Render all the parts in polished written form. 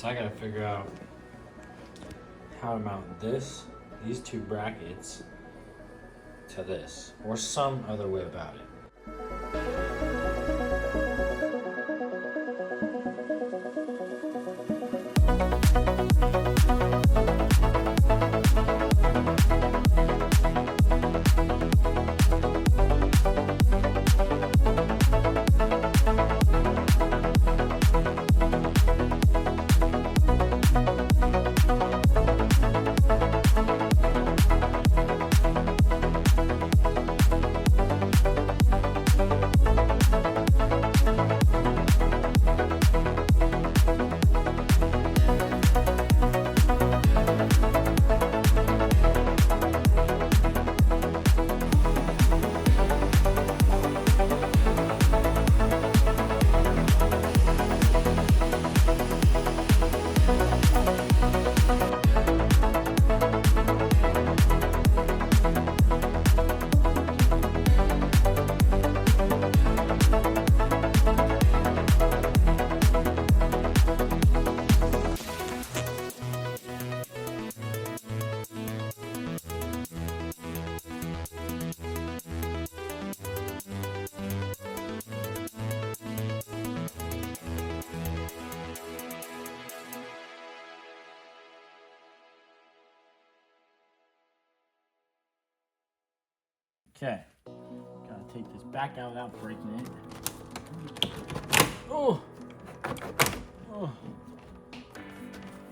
So I gotta figure out how to mount these two brackets to this, or some other way about it. Okay, gotta take this back out without breaking it. Oh! Oh!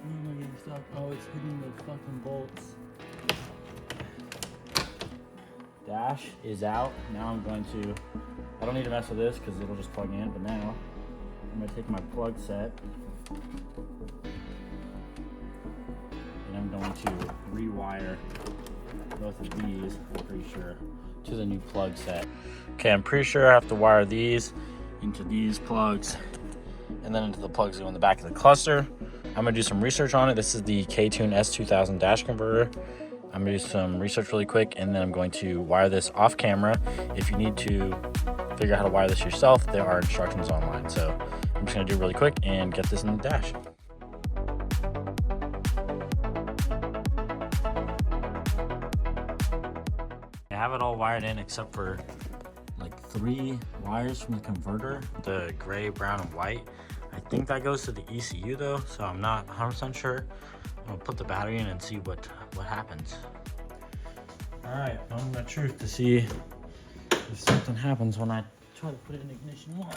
I'm getting stuck. Oh, it's hitting the fucking bolts. Dash is out. Now I'm going to, I don't need to mess with this because it'll just plug in, but now I'm gonna take my plug set and I'm going to rewire both of these, I'm pretty sure, to the new plug set. Okay, I'm pretty sure I have to wire these into these plugs and then into the plugs that go in the back of the cluster. I'm gonna do some research on it. This is the K-Tune S2000 dash converter. I'm gonna do some research really quick and then I'm going to wire this off camera. If you need to figure out how to wire this yourself, there are instructions online. So I'm just gonna do it really quick and get this in the dash. I have it all wired in except for like 3 wires from the converter, the gray, brown, and white. I think that goes to the ECU though, so I'm not 100% sure. I'm gonna put the battery in and see what happens. All right, moment of truth to see if something happens when I try to put it in ignition 1.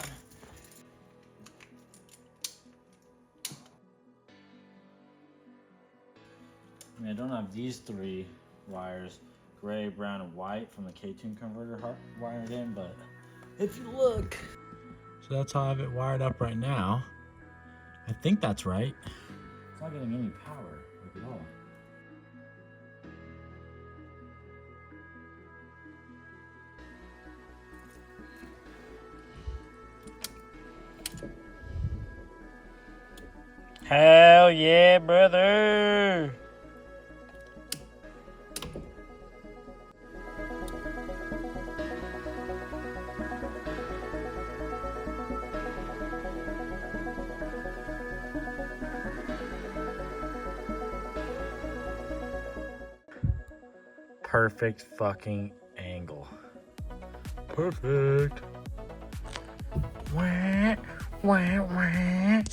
I mean, I don't have these 3 wires, gray, brown, and white from the K-Tune converter wired in, but if you look. So that's how I have it wired up right now. I think that's right. It's not getting any power like at all. Hell yeah, brother! Perfect fucking angle. Perfect. Wah, wah, wah,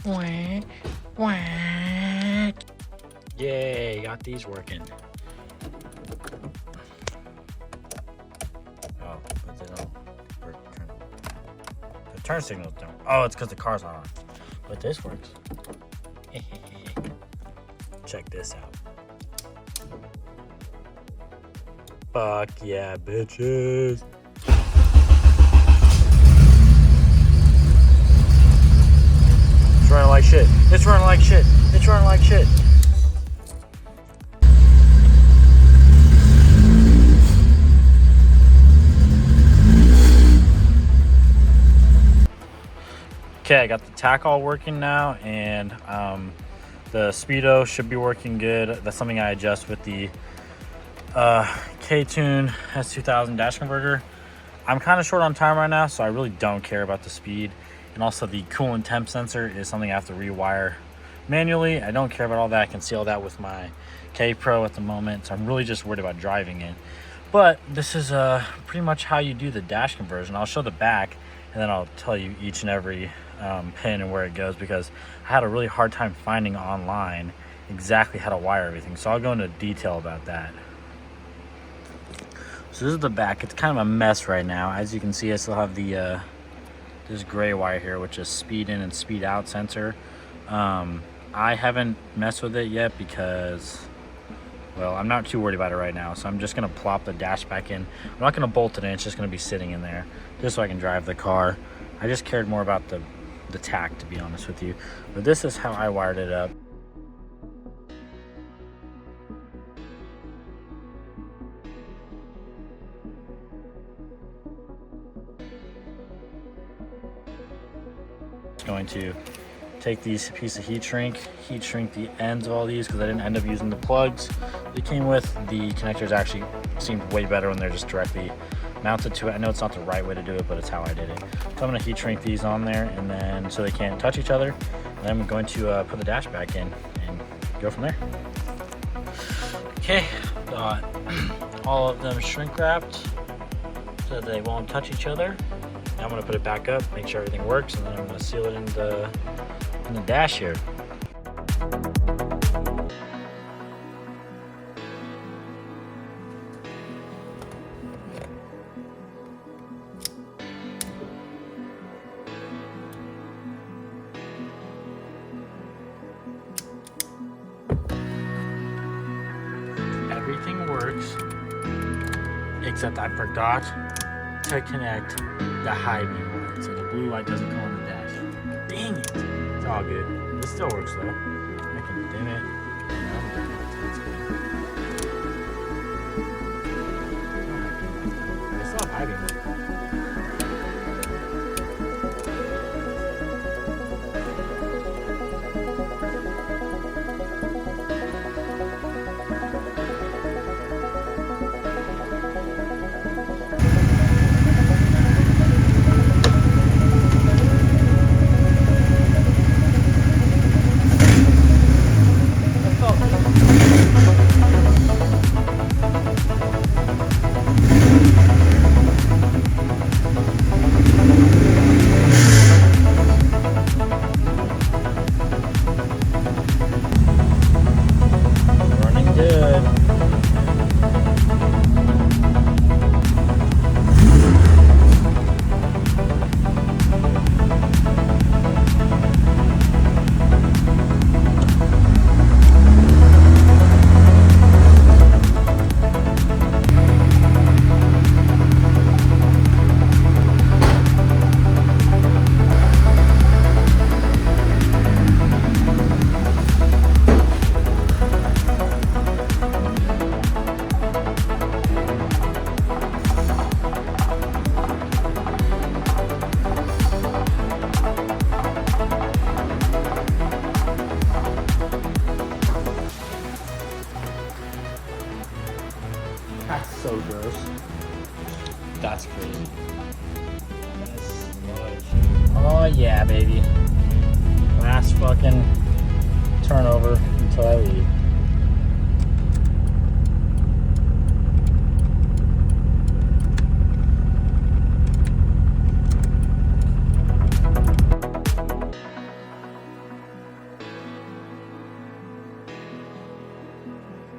wah, wah. Yay, got these working. Oh, but they don't work. The turn signals don't. Oh, it's because the car's not on. But this works. Check this out. Fuck yeah, bitches. It's running like shit. It's running like shit. It's running like shit. Okay, I got the tack all working now, and the speedo should be working good. That's something I adjust with the K-Tune S2000 dash converter. I'm kind of short on time right now, so I really don't care about the speed. And also the coolant temp sensor is something I have to rewire manually. I don't care about all that. I can see all that with my K Pro at the moment, so I'm really just worried about driving it. But this is pretty much how you do the dash conversion. I'll show the back, and then I'll tell you each and every pin and where it goes, because I had a really hard time finding online exactly how to wire everything. So I'll go into detail about that. So this is the back. It's kind of a mess right now. As you can see, I still have the this gray wire here, which is speed in and speed out sensor. I haven't messed with it yet because, well, I'm not too worried about it right now. So I'm just gonna plop the dash back in. I'm not gonna bolt it in. It's just gonna be sitting in there just so I can drive the car. I just cared more about the tack, to be honest with you. But this is how I wired it up. Going to take these piece of heat shrink the ends of all these, because I didn't end up using the plugs they came with. The connectors actually seemed way better when they're just directly mounted to it. I know it's not the right way to do it, but it's how I did it. So I'm going to heat shrink these on there, and then so they can't touch each other. And I'm going to put the dash back in and go from there. Okay, got all of them shrink wrapped so they won't touch each other. Now I'm going to put it back up, make sure everything works, and then I'm going to seal it in the dash here. Everything works, except I forgot to connect the high beam light, so the blue light doesn't come on the dash. Dang it! It's all good. It still works though. I can dim it. That's good. I still have high beam light. That's so gross. That's crazy. That's sludge. Oh yeah, baby. Last fucking turnover until I leave.